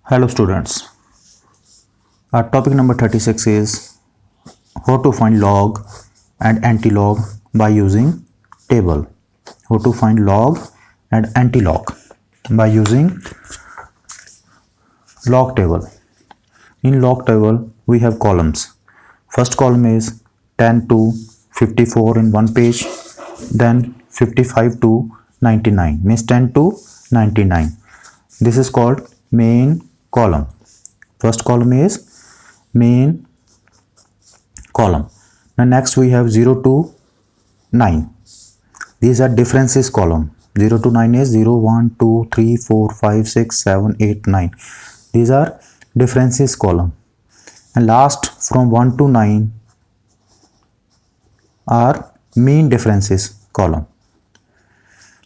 Hello students, our topic number 36 is how to find log and antilog by using table. How to find log and antilog by using log table. In log table we have columns. First column is 10 to 54 in one page, then 55 to 99 means 10 to 99. This is called main column. First column is main column. Now next we have 0 to 9. These are differences column. 0 to 9 is 0, 1, 2, 3, 4, 5, 6, 7, 8, 9. These are differences column. And last from 1 to 9 are mean differences column.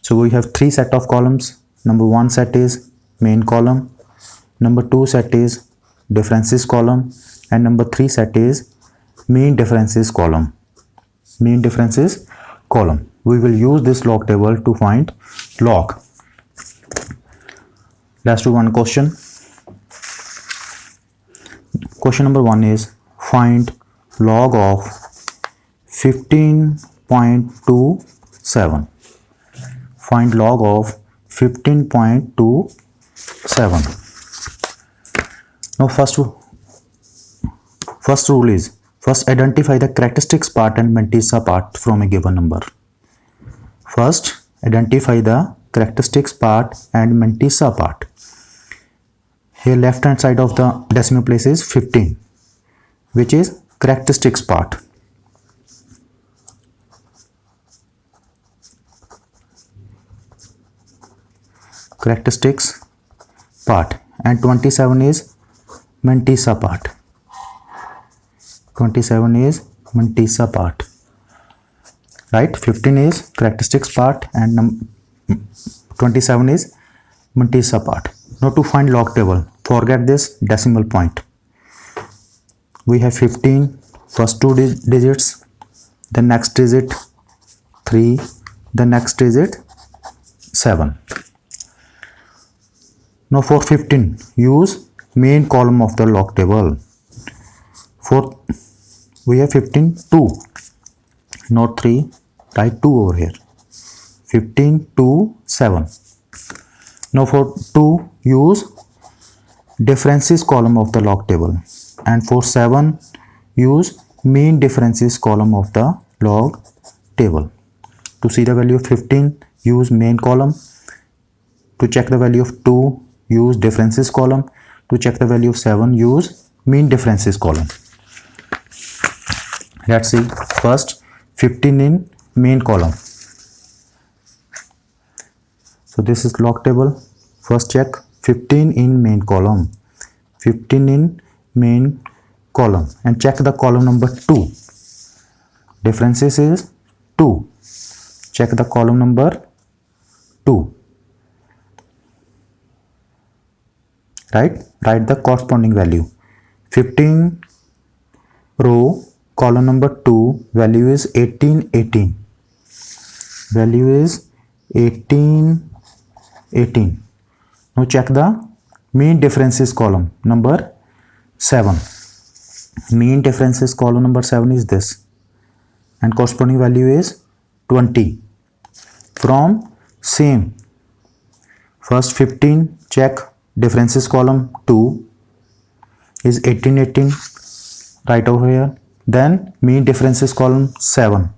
So we have three set of columns. Number one set is main column. Number two set is differences column, and number three set is mean differences column. Mean differences column. We will use this log table to find log. Let's do one question. Question number one is find log of 15.27. Find log of 15.27. Now first rule is first identify the characteristics part and mantissa part from a given number. First identify the characteristics part and mantissa part. Here left hand side of the decimal place is 15, which is characteristics part. Characteristics part, and 27 is mantissa part. 27 is mantissa part, right? 15 is characteristics part and 27 is mantissa part. Now to find log table, forget this decimal point. We have 15, first two digits, the next digit 3, the next digit 7. Now for 15, use main column of the log table. For we have 15, 2, not 3, write 2 over here. 15, 2, 7. Now for 2, use differences column of the log table, and for 7, use mean differences column of the log table. To see the value of 15, use main column. To check the value of 2, use differences column. To check the value of 7, use mean differences column. Let's see first 15 in main column. So this is log table. First check 15 in main column. 15 in main column, and check the column number 2. Differences is 2. Check the column number 2. Right? Write the corresponding value. 15 row, column number 2, value is 18, 18. Value is 18, 18. Now check the mean differences column number 7. Mean differences column number 7 is this, and corresponding value is 20. From same, first 15, check differences column 2 is 18, 18, right over here. Then mean differences column 7,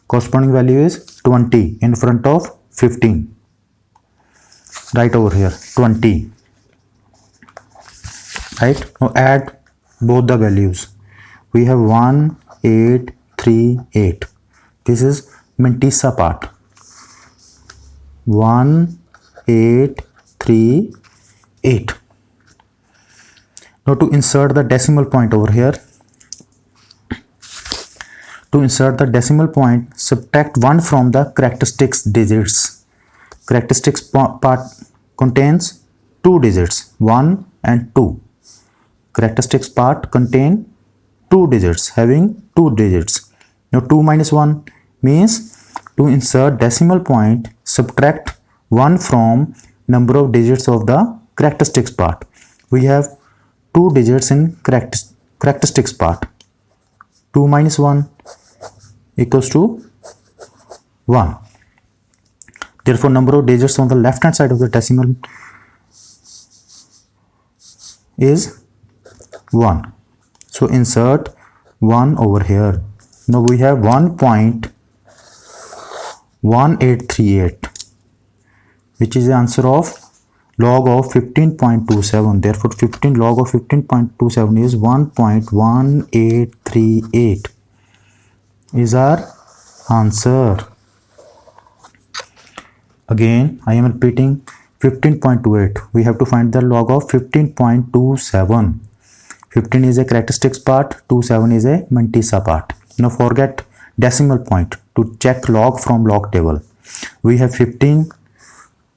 corresponding value is 20 in front of 15, right over here, 20. Right? Now add both the values. We have 1, 8, 3, 8. This is mantissa part. 1, 8, 3, 8. Now to insert the decimal point over here. To insert the decimal point, subtract 1 from the characteristics digits. Characteristics part contains 2 digits, 1 and 2. Characteristics part contain 2 digits, having 2 digits. Now 2 minus 1 means to insert decimal point, subtract 1 from number of digits of the characteristics part. we have two digits in characteristics part. 2 minus 1 equals to 1. Therefore, number of digits on the left hand side of the decimal is 1. So insert 1 over here. Now we have 1.1838, which is the answer of log of 15.27. Therefore 15 log of 15.27 is 1.1838 is our answer. Again I am repeating 15.28. We have to find the log of 15.27. 15 is a characteristics part, 27 is a mantissa part. Now forget decimal point to check log from log table. We have 15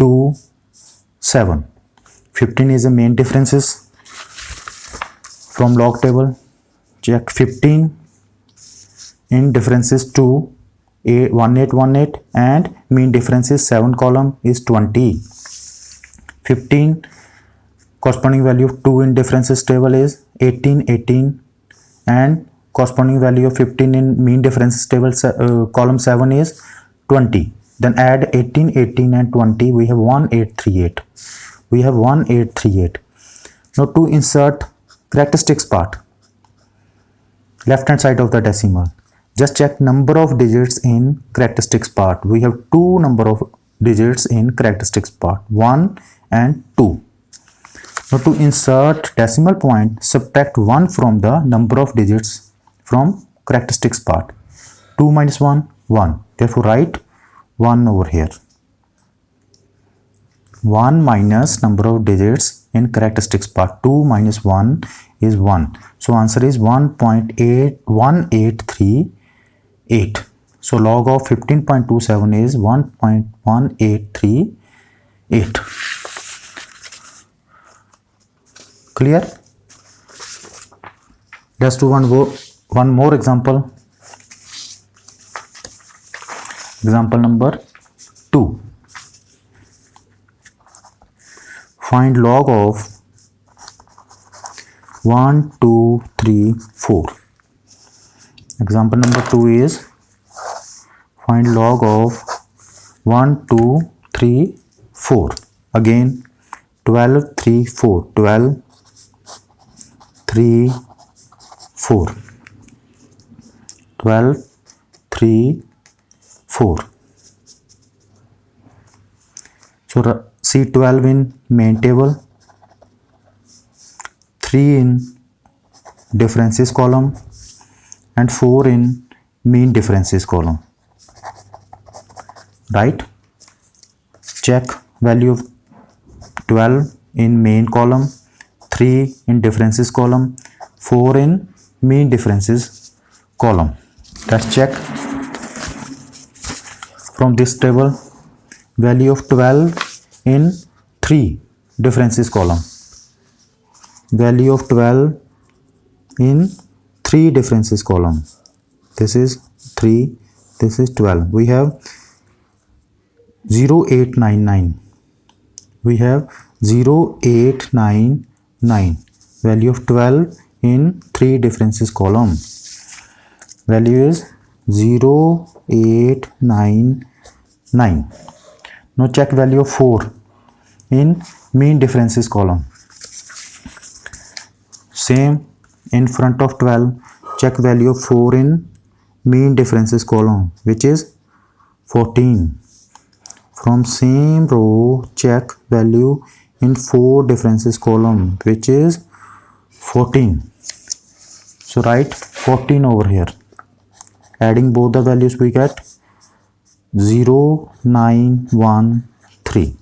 to 7. 15 is the main differences from log table. Check 15 in differences to 1818 and mean difference is 7 column is 20. 15 corresponding value of 2 in differences table is 1818 and corresponding value of 15 in mean differences table column 7 is 20. Then add 18, 18 and 20, we have 1838. We have 1838. Now to insert characteristics part, left hand side of the decimal, just check number of digits in characteristics part. We have two number of digits in characteristics part, 1 and 2. Now to insert decimal point, subtract 1 from the number of digits from characteristics part. 2 minus 1, 1. Therefore write 1 over here. 1 minus number of digits in characteristics part. 2 minus 1 is 1. So answer is 1.1838. So log of 15.27 is 1.1838. Clear? Let's do one more example. Example number 2. Find log of 1, 2, 3, 4. Example number 2 is find log of 1, 2, 3, 4. Again 12, 3, 4. 12, 3, 4. 12, 3, 4. So see 12 in main table, 3 in differences column and 4 in mean differences column. Right? Check value of 12 in main column, 3 in differences column, 4 in mean differences column. Let's check from this table. Value of 12 in 3 differences column. Value of 12 in 3 differences column. This is 3, this is 12. We have 0899. We have 0899. Value of 12 in 3 differences column. Value is 0899. Now check value of 4 in mean differences column. Same in front of 12, check value of 4 in mean differences column, which is 14. From same row, check value in 4 differences column, which is 14. So write 14 over here. Adding both the values, we get 0913.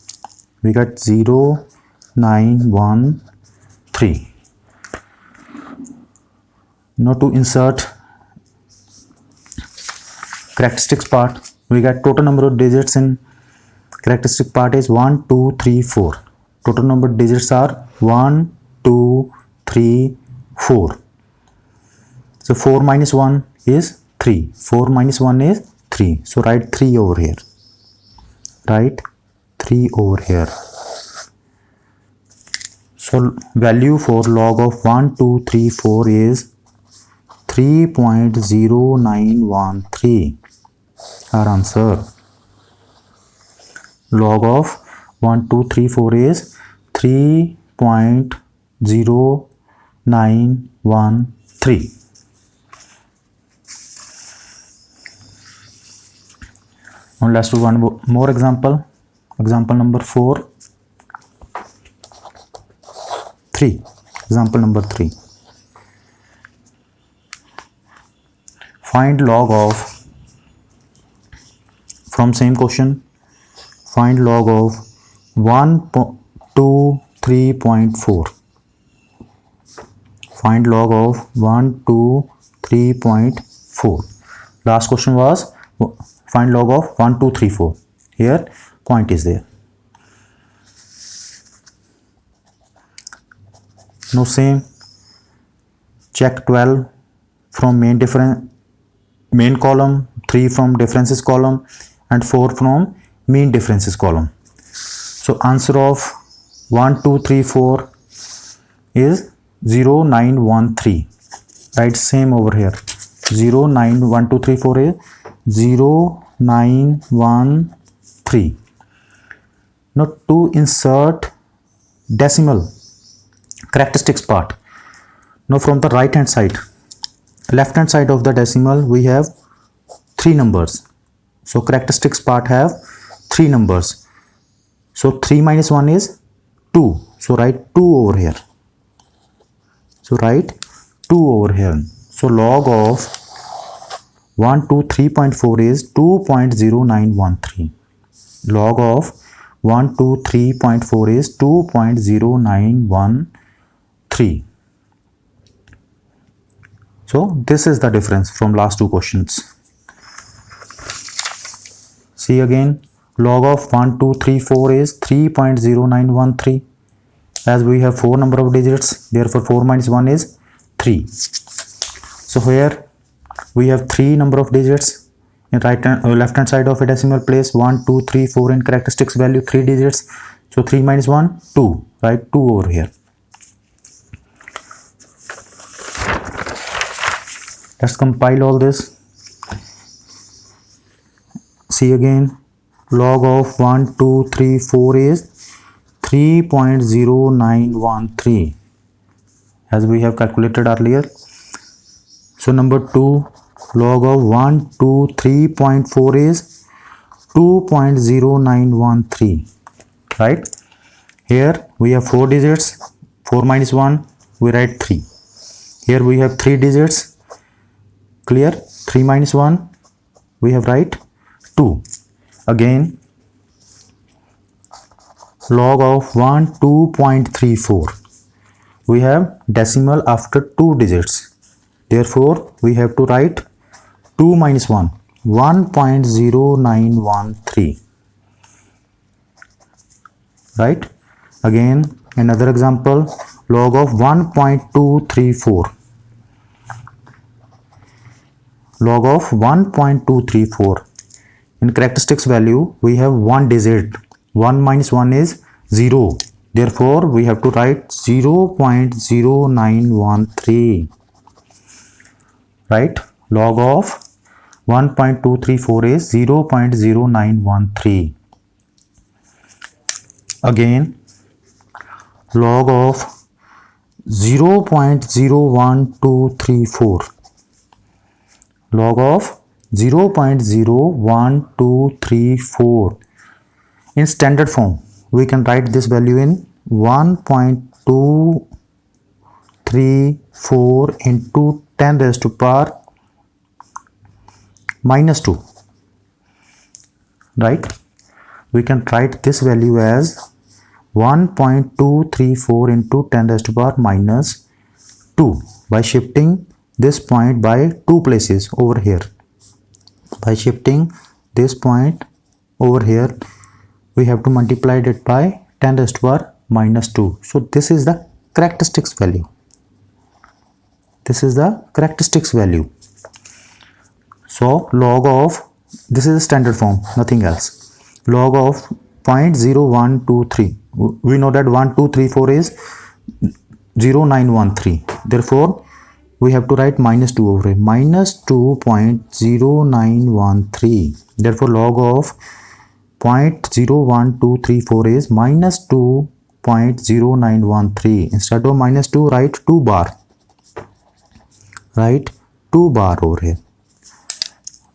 We got 0913. Now to insert characteristics part, we got total number of digits in characteristic part is 1, 2, 3, 4. Total number of digits are 1, 2, 3, 4. So 4 minus 1 is 3. 4 minus 1 is 3. So write 3 over here. Write 3 over here. So value for log of 1, 2, 3, 4 is 3.0913. Our answer. Log of 1, 2, 3, 4 is 3.0913. Now let's do one more example. Example number 4. 3. Example number 3. Find log of, from same question, find log of 123.4. Find log of 123.4. Last question was find log of 1234. Here point is there. Now same, check 12 from main column, 3 from differences column, and 4 from mean differences column. So answer of 1, 2, 3, 4 is 0913. Right, same over here. 09, 1, 2, 3, 4 is 0913. Now to insert decimal characteristics part. Now from the right hand side, left hand side of the decimal, we have 3 numbers. So characteristics part have 3 numbers. So 3 minus 1 is 2. So write 2 over here. So write 2 over here. So log of 123.4 is 2.0913. Log of 123.4 is 2.0913. So this is the difference from last 2 questions. See again, log of 1234 is 3.0913. As we have 4 number of digits, therefore 4 minus 1 is 3. So here we have 3 number of digits in left hand side of a decimal place. 1, 2, 3, 4 in characteristics value 3 digits. So 3 minus 1, 2. Write 2 over here. Let's compile all this. See again, log of 1, 2, 3, 4 is 3.0913 as we have calculated earlier. So number 2, log of 123.4 is 2.0913. Right? Here we have 4 digits. 4 minus 1, we write 3. Here we have 3 digits. Clear? 3 minus 1, we have write 2. Again, log of 12.34. We have decimal after 2 digits. Therefore, we have to write 2 minus 1, 1.0913. Right? Again, another example, log of 1.234. Log of 1.234. In characteristics value, we have 1 digit. 1 minus 1 is 0. Therefore, we have to write 0.0913. Right? Log of 1.234 is 0.0913. Again, log of 0.01234. Log of 0.01234. In standard form, we can write this value in 1.234 into 10 raised to power minus 2. Right? We can write this value as 1.234 into 10 raised to power minus 2 by shifting this point by 2 places over here. By shifting this point over here, we have to multiply it by 10 raised to power minus 2. So this is the characteristics value. This is the characteristics value. So log of, this is a standard form, nothing else. Log of 0.0123. We know that 1, 2, 3, 4 is 0.0913. Therefore, we have to write minus 2 over here. Minus 2.0913. Therefore, log of 0.01234 is minus 2.0913. Instead of minus 2, write 2 bar. Write 2 bar over here.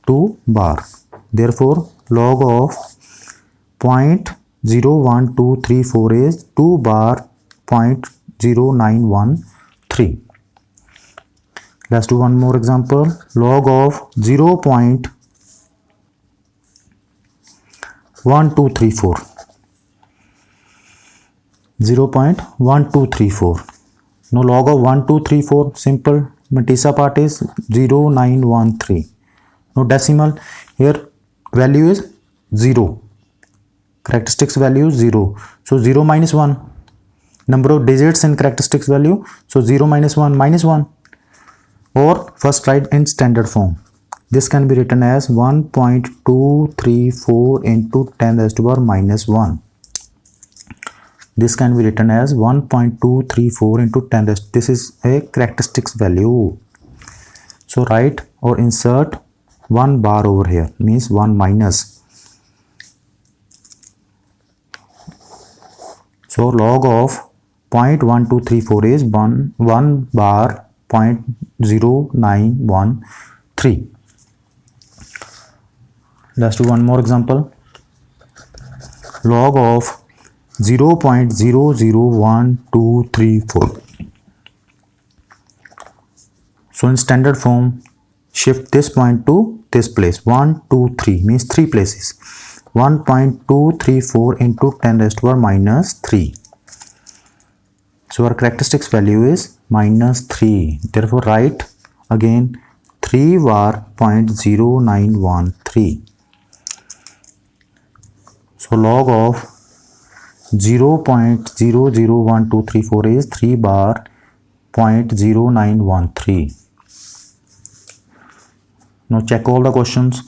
2 bar. Therefore, log of 0.01234 is 2 bar 0.0913. Let's do one more example. Log of 0.1234. 0.1234. Now log of 1234, simple. Matisa part is 0913. Now decimal, here value is 0. Characteristics value is 0. So 0 minus 1. Number of digits in characteristics value. So 0 minus 1 minus 1. Or first write in standard form. This can be written as 1.234 into 10 raised to the power minus 1. This can be written as 1.234 into 10 raised. This is a characteristics value. So write or insert 1 bar over here, means 1 minus. So log of 0.1234 is 1 bar 0.0913. Let's do one more example. Log of 0.001234. So in standard form, shift this point to this place. 1, 2, 3 means 3 places. 1.234 into 10 raised to the power minus 3. So our characteristics value is minus 3. Therefore, write again 3 bar 0.0913. So log of 0.001234 is 3 bar 0.0913. Now check all the questions.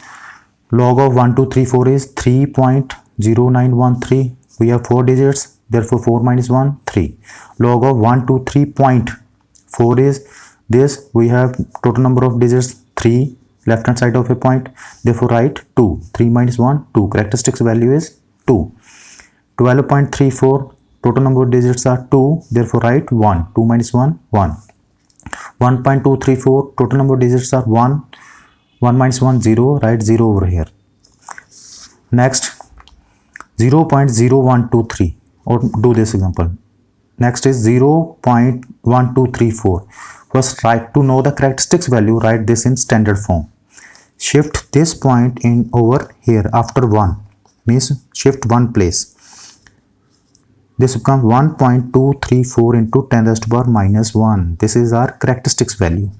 Log of 1234 is 3.0913. We have 4 digits. Therefore 4 minus 1, 3. Log of 123.4 is this. We have total number of digits 3, left hand side of a point. Therefore write 2. 3 minus 1, 2. Characteristics value is 2. 12.34, total number of digits are 2. Therefore write 1. 2 minus 1, 1. 1.234, total number of digits are 1. 1 minus 1, 0. Write 0 over here. Next 0.0123. Or do this example. Next is 0.1234. First, write to know the characteristics value, write this in standard form. Shift this point in over here after 1, means shift one place. This becomes 1.234 into 10 raised to the power minus 1. This is our characteristics value.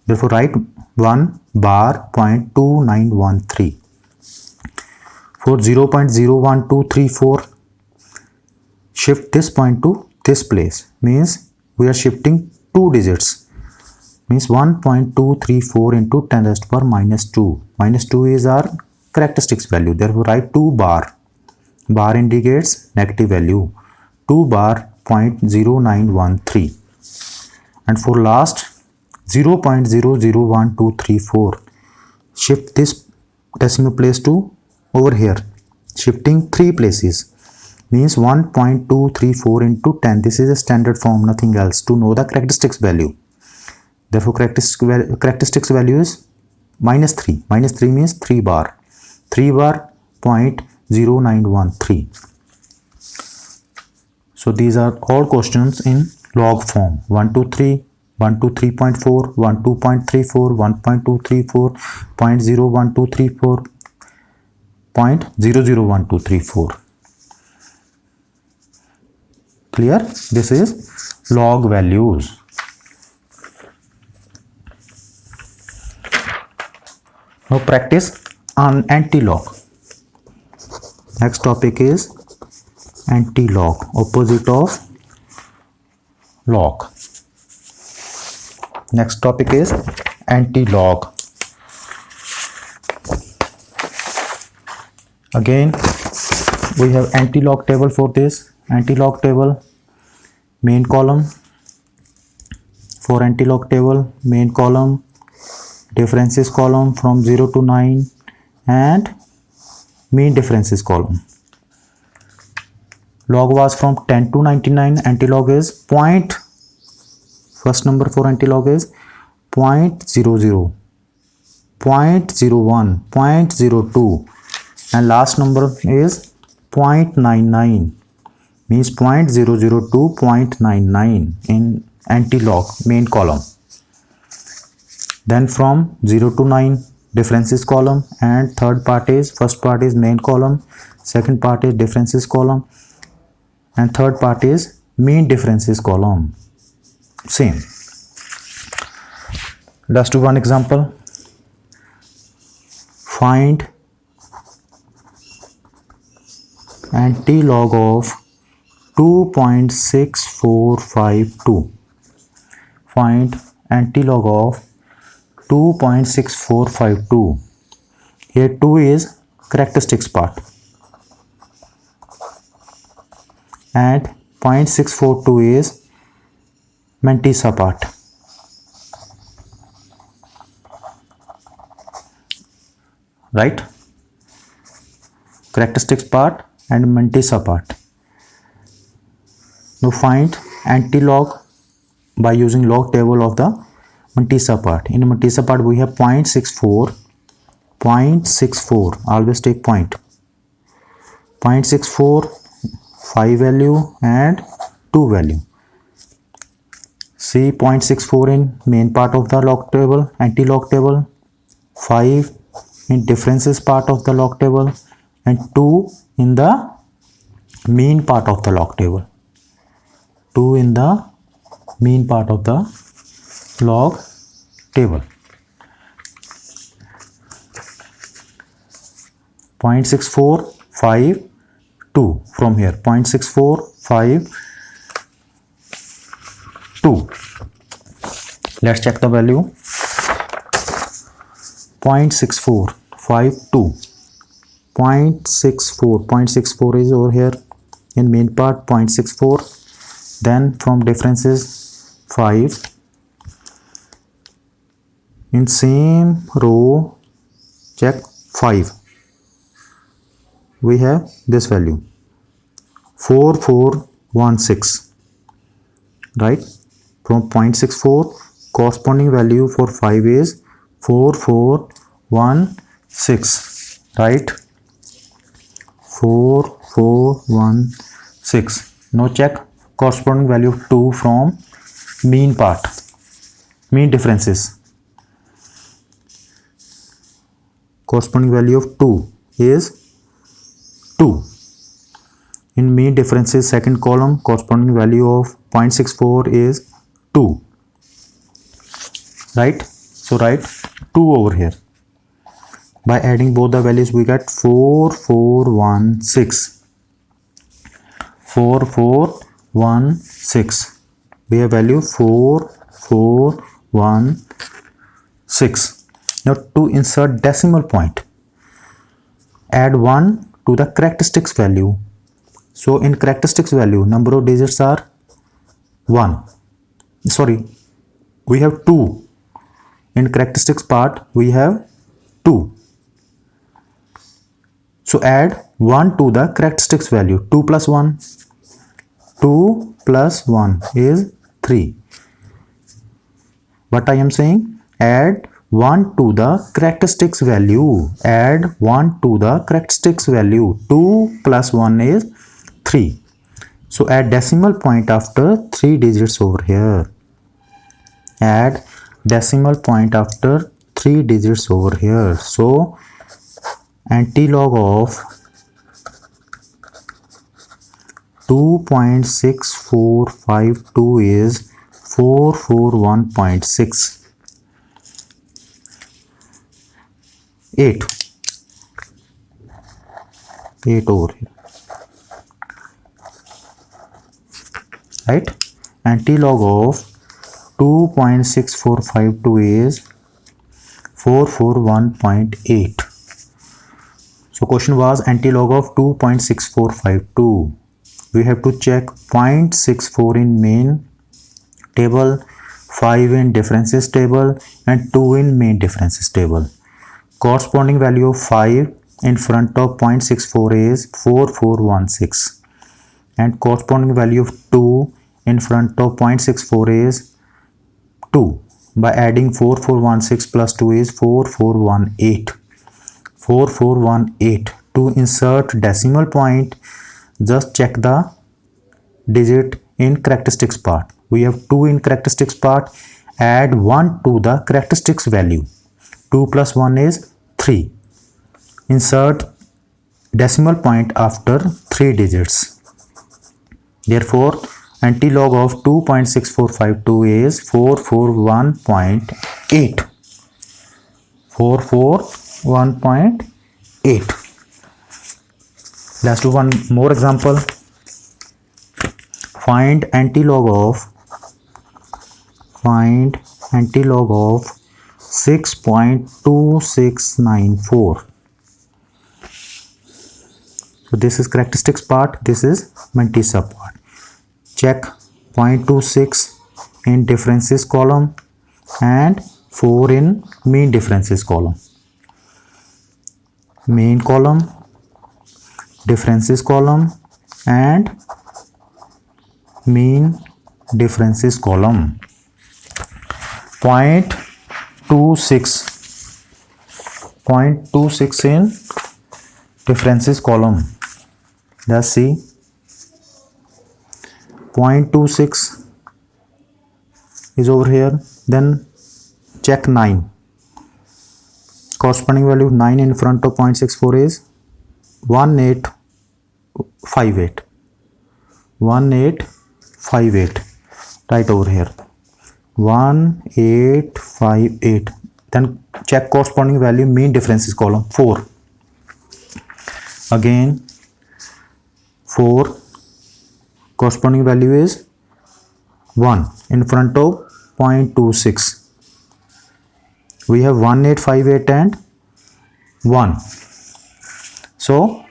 Therefore, write 1 bar 0.2913. For 0.01234, shift this point to this place, means we are shifting 2 digits, means 1.234 into 10 raised to the power minus 2. Minus 2 is our characteristics value. Therefore, write 2 bar. Bar indicates negative value. 2 bar 0.0913. And for last 0.001234, shift this decimal place to over here, shifting 3 places, means 1.234 into 10. This is a standard form, nothing else, to know the characteristics value. Therefore, characteristics value is minus 3. Minus 3 means 3 bar. 3 bar 0.0913. So these are all questions in log form. 123, 123.4, 12.34, 1.234, 0.01234, 0.001234. Clear? This is log values. Now practice on anti-log. Next topic is anti-log, opposite of log. Next topic is anti-log. Again, we have anti-log table for this. Anti-log table, main column, for anti-log table, main column, differences column from 0 to 9 and mean differences column. Log was from 10 to 99, anti-log is point, first number for anti-log is 0.00, 0.01, 0.02 and last number is 0.99, means 0.002, 0.99 in anti-log main column. Then from 0 to 9 differences column, and third part is, first part is main column, second part is differences column and third part is mean differences column. Same. Let's do one example. Find anti-log of 2.6452. Find anti-log of 2.6452. Here 2 is characteristics part and 0.642 is mantissa part. Right? Characteristics part and mantissa part. Now find anti-log by using log table of the mantissa part. In mantissa part we have 0.64, 0.64, always take point, 0.64, 5 value and 2 value. See 0.64 in main part of the log table, anti-log table, 5 in differences part of the log table and 2 in the mean part of the log table. 2 in the mean part of the log table. 0.64, 5, 2 from here. 0.64, 5, 2. Let's check the value. 0.64, 5, 2. 0.64 is over here in main part, 0.64. Then from differences 5. In same row, check 5. We have this value 4416. Right? From 0.64, corresponding value for 5 is 4416. Right? 4416. Now check corresponding value of 2 from mean part, mean differences. Corresponding value of 2 is 2. In mean differences second column, corresponding value of 0.64 is 2. Right? So write 2 over here. By adding both the values we get 4416. 4416. We have value 4416. Now to insert decimal point, add 1 to the characteristics value. So in characteristics value, number of digits are 1. Sorry, we have 2. In characteristics part, we have 2. So add 1 to the characteristics value. 2 plus 1. 2 plus 1 is 3. What I am saying? Add 1 to the characteristics value. Add 1 to the characteristics value. 2 plus 1 is 3. So add decimal point after 3 digits over here. Add decimal point after 3 digits over here. So anti-log of 2.6452 is 441.6. 8 over here. Right? Anti-log of 2.6452 is 441.8. So question was anti-log of 2.6452. We have to check 0.64 in main table, 5 in differences table and 2 in main differences table. Corresponding value of 5 in front of 0.64 is 4416 and corresponding value of 2 in front of 0.64 is 2. By adding 4416 plus 2 is 4418. 4418. To insert decimal point, just check the digit in characteristics part. We have 2 in characteristics part. Add 1 to the characteristics value. 2 plus 1 is 3. Insert decimal point after 3 digits. Therefore, antilog of 2.6452 is 441.8. 441.8. Let's do one more example. Find antilog of 6.2694. So this is characteristics part, this is Mantissa part. Check 0.26 in differences column and 4 in mean differences column. Main column, differences column and mean differences column. 0.26 in differences column. Let's see. 0.26 is over here. Then check 9. Corresponding value of 9 in front of 0.64 is 1858. 1858. Right over here. 1858. Then check corresponding value mean differences column 4. Again 4. Corresponding value is 1 in front of 0.26. We have 1858 and 1. So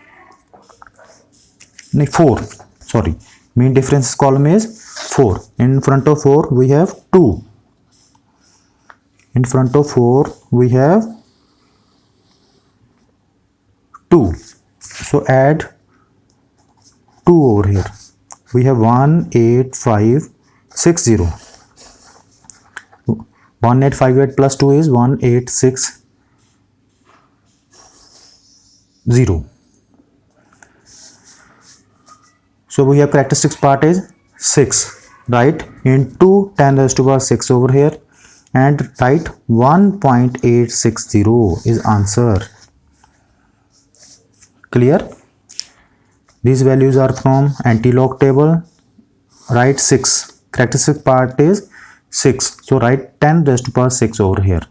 4. Sorry. Mean difference column is 4. In front of 4 we have 2. In front of 4 we have 2. So add 2 over here. We have 18560. 1858 plus 2 is 1860. So we have characteristics part is 6, right? Into 10 raised to power 6 over here and write 1.860 is answer. Clear? These values are from antilog table. Write 6. Characteristic part is 6. So write 10 raised to power 6 over here.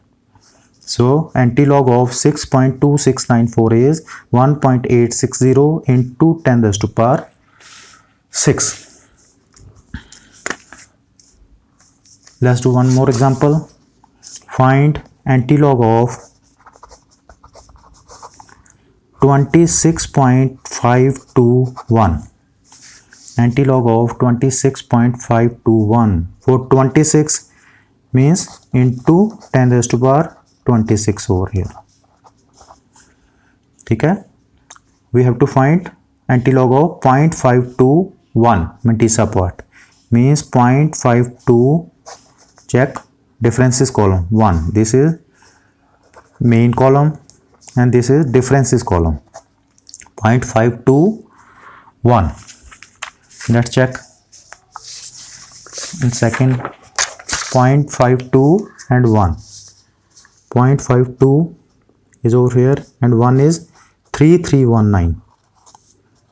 So antilog of 6.2694 is 1.860 into 10 raised to power 6. Let's do one more example. Find antilog of 26.521. Antilog of 26.521. For 26 means into 10 raised to power 26 over here. Okay? We have to find antilog of 0.521 Mantissa part. Means 0.52. Check differences column 1. This is main column and this is differences column. 0.521. Let's check in second. 0.52 and 1. 0.52 is over here and 1 is 3319.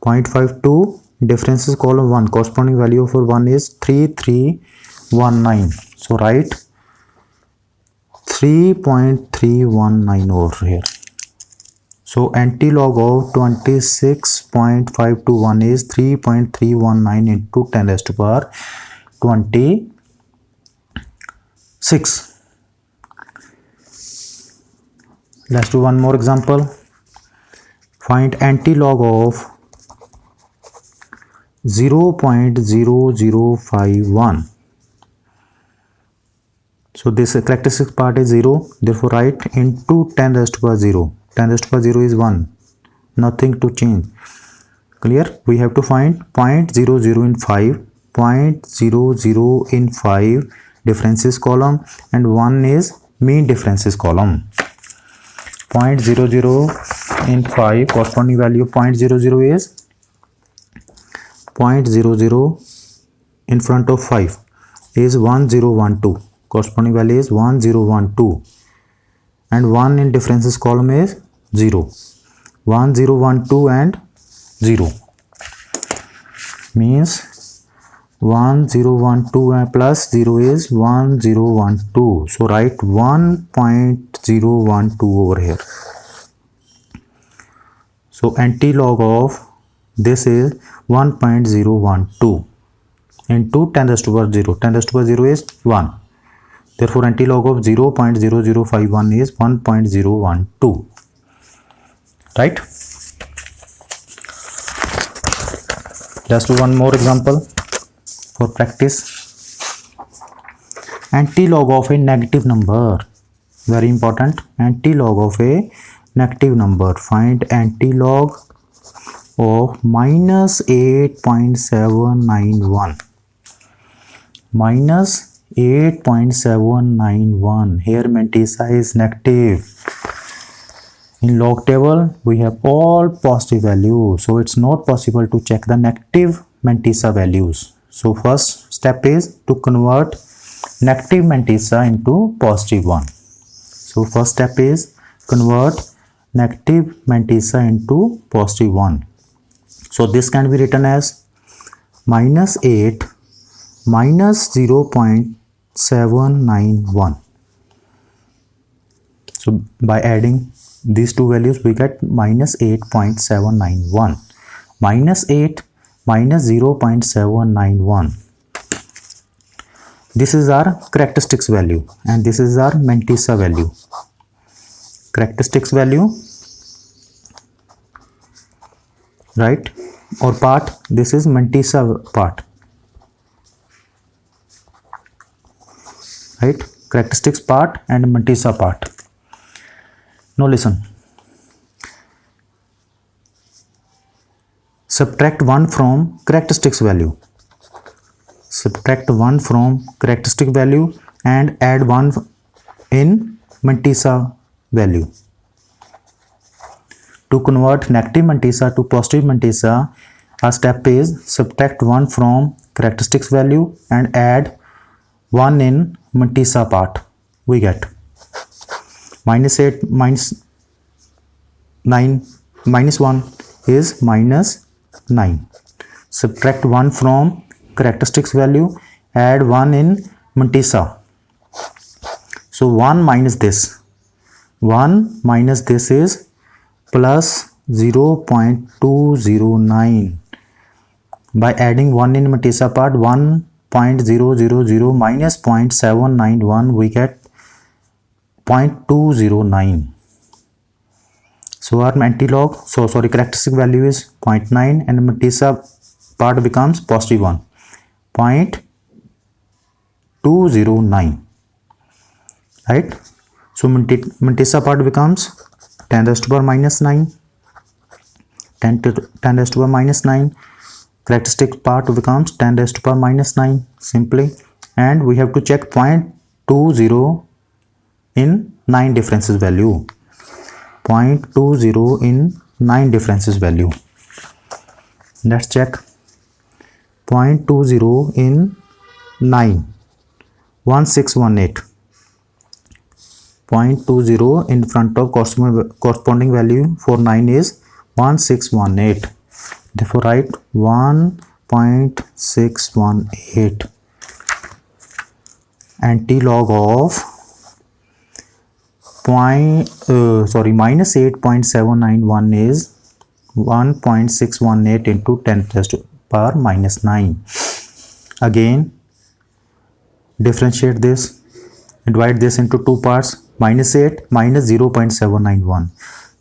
0.52 differences column 1. Corresponding value for 1 is 3319. So write 3.319 over here. So antilog of 26.521 is 3.319 into 10 raised to power 26. Let's do one more example. Find antilog of 0.0051. So this characteristic part is 0, therefore write into 10 raised to power 0. 10 raised to power 0 is 1, nothing to change. Clear? We have to find 0.00 in 5, 0.00 in 5 differences column, and 1 is mean differences column. 0.00 in 5, corresponding value of 0.00 is 0.00 in front of 5 is 1012. Corresponding value is 1012, and 1 in differences column is 0. 1012 and 0 means 1012 and plus 0 is 1012. So write 1.012 over here. So anti-log of this is 1.012 into 10 raised to power 0. 10 raised to power 0 is 1. Therefore anti-log of 0.0051 is 1.012. Right? Let's do one more example for practice. Anti-log of a negative number. Very important. Anti-log of a negative number. Find anti-log of minus 8.791. Minus 8.791. Here mantissa is negative. In log table we have all positive values, so it's not possible to check the negative mantissa values. So first step is to convert negative mantissa into positive one. So first step is convert negative mantissa into positive one. So this can be written as minus 8 minus 0.791. So by adding these two values we get minus 8.791. Minus 8 minus 0.791. This is our characteristics value and this is our mantissa value. Characteristics value, right, or part, this is mantissa part, right, characteristics part and mantissa part. Now listen, subtract 1 from characteristics value. Subtract 1 from characteristic value and add 1 in mantissa value. To convert negative mantissa to positive mantissa, our step is subtract 1 from characteristics value and add 1 in mantissa part. We get minus 8 minus 9 minus 1 is minus 9. Subtract 1 from characteristics value, add 1 in mantissa. So 1 minus this. 1 minus this is plus 0.209. By adding 1 in mantissa part, 1.000 minus 0.791, we get 0.209. So our anti-log, characteristic value is 0.9 and mantissa part becomes positive 1. 0.209. Right? So mantissa part becomes 10 raised to power minus 9. 10 raised to power minus 9. Characteristic part becomes 10 raised to power minus 9 simply, and we have to check 0.20 in 9 differences value. 0.20 in 9 differences value. Let's check. 0.20 in 9. 1618. 0.20 in front of corresponding value for 9 is 1618. Therefore write 1.618. Anti-log of minus 8.791 is 1.618 into 10 raised to power minus 9. Again differentiate this, divide this into two parts. Minus 8 minus 0.791.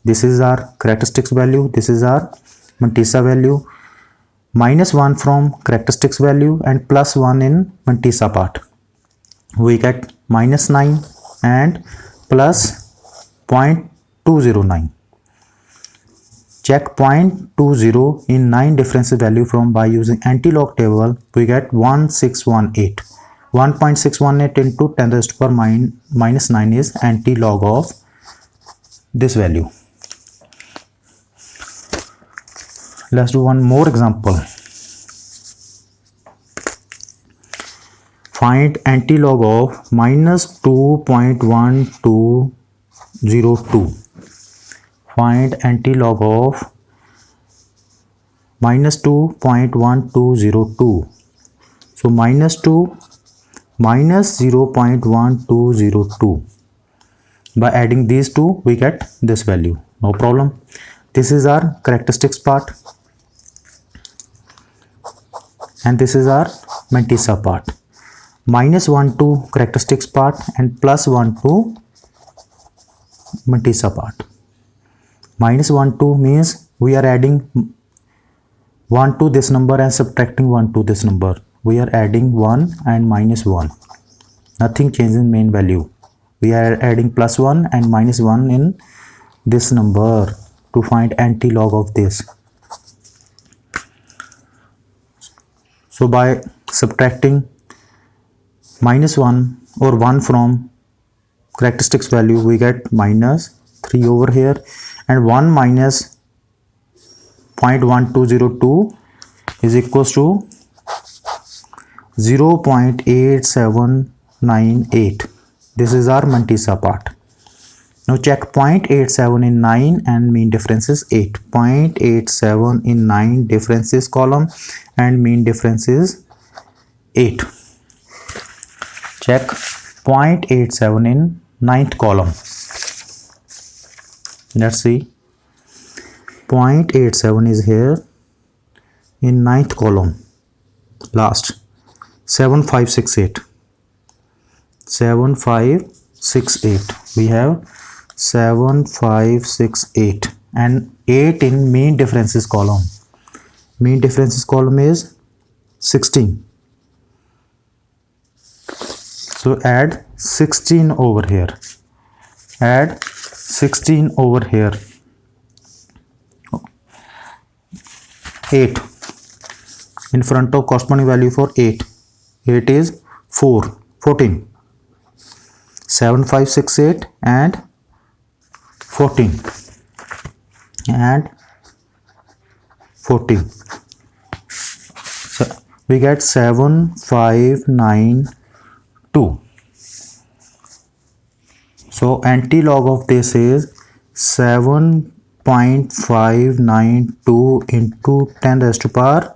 This is our characteristics value, this is our mantissa value. Minus 1 from characteristics value and plus 1 in mantissa part. we get -9 and plus 0.209. Check 0.20 in 9 differences value from by using anti-log table. We get 1618. 1.618 into 10 raised to power minus 9 is anti-log of this value. Let's do one more example. Find anti-log of minus 2.1202. Find anti-log of minus 2.1202. So minus 2 minus 0.1202. By adding these two, we get this value. No problem. This is our characteristics part, and this is our mantissa part. Minus 1 to characteristics part and plus 1 to mantissa part. Minus 1 to means we are adding 1 to this number and subtracting 1 to this number. We are adding 1 and minus 1. Nothing changes in main value. We are adding plus 1 and minus 1 in this number to find anti-log of this. So by subtracting minus 1 or 1 from characteristics value, we get minus 3 over here, and 1 minus 0.1202 is equals to 0.8798. This is our mantissa part. Now check 0.87 in 9 and mean difference is 8. 0.87 in 9 difference is column and mean difference is 8. Check 0.87 in 9th column. Let's see. 0.87 is here in 9th column. Last 7568. 7568. We have 7568 and 8 in mean differences column. Mean differences column is 16. So add 16 over here. Add 16 over here. 8 in front of corresponding value for 8. 8 is 14. 7568 and 14 and 14. So we get 7592. So anti-log of this is 7.592 into 10 raised to power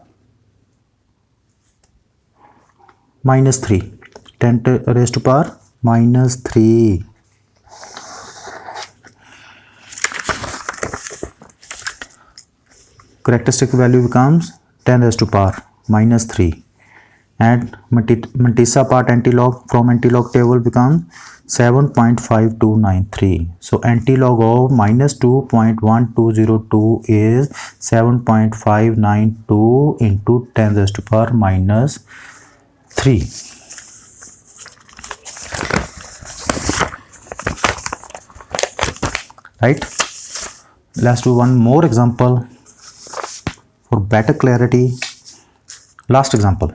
minus 3. 10 raised to power minus 3. Characteristic value becomes 10 raised to power minus 3. And mantissa part anti-log from anti-log table becomes 7.5293. So anti-log of minus 2.1202 is 7.592 into 10 raised to power minus 3. Right? Let's do one more example for better clarity. Last example.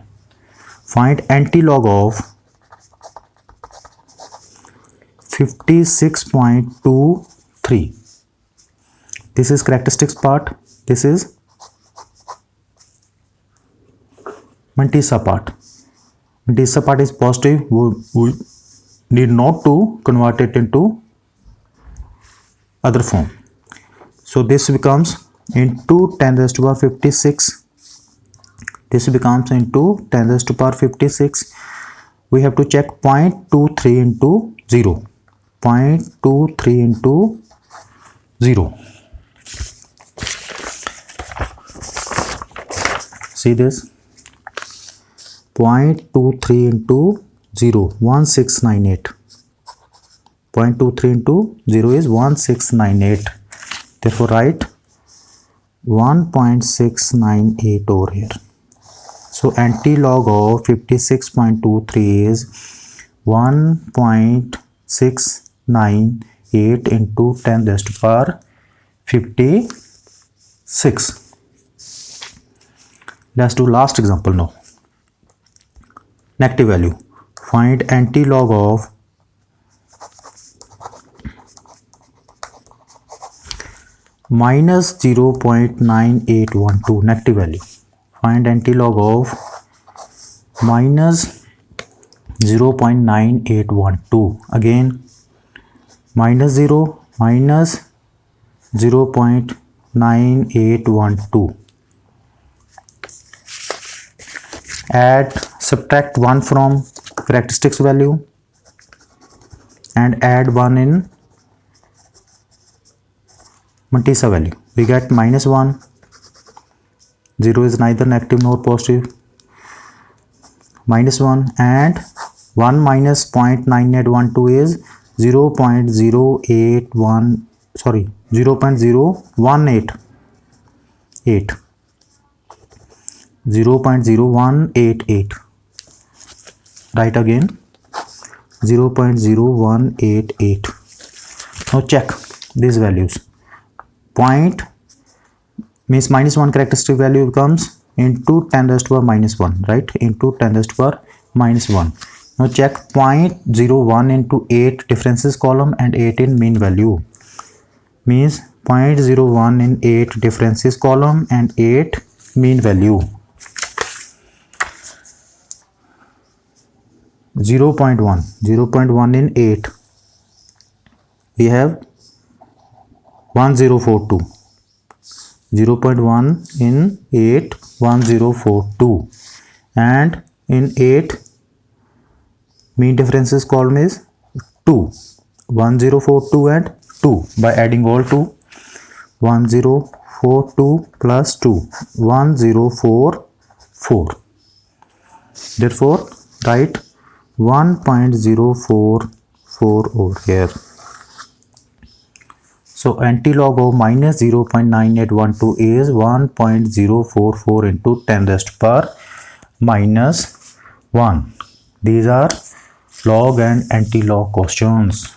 Find anti-log of 56.23. This is characteristics part. This is mantissa part. Mantissa part is positive. We need not to convert it into other form. So this becomes into 10 raised to power 56. This becomes into 10 raised to power 56. We have to check 0.23 into 0. 0.23 into 0. See this? 0.23 into 0, 1698. 0.23 into 0 is 1698. Therefore write 1.698 over here. So anti-log of 56.23 is 1.698 into 10 raised to power 56. Let's do last example now. Negative value. Find anti-log of minus 0.9812. Negative value. Find anti-log of minus 0.9812. Again, minus 0 minus 0.9812. Add, subtract 1 from characteristics value and add 1 in Mantissa value. We get minus 1. 0 is neither negative nor positive. Minus 1 and 1 minus 0.9812 is 0.018. 0.0188. Write again 0.0188. Now check these values. Point means minus 1 characteristic value becomes into 10 raised to power minus 1, right? Into 10 raised to power minus 1. Now check 0.01 into 8 differences column and 8 in mean value. Means 0.01 in 8 differences column and 8 mean value. 0.1 in 8 we have 1042. 0.1 in 8 1042 and in 8 mean differences column is 2. 1042 and 2. By adding all 2, 1042 plus 2, 1044. Therefore write 1.044 over here. So anti-log of minus 0.9812 is 1.044 into 10 raised to power minus 1. These are log and anti-log questions.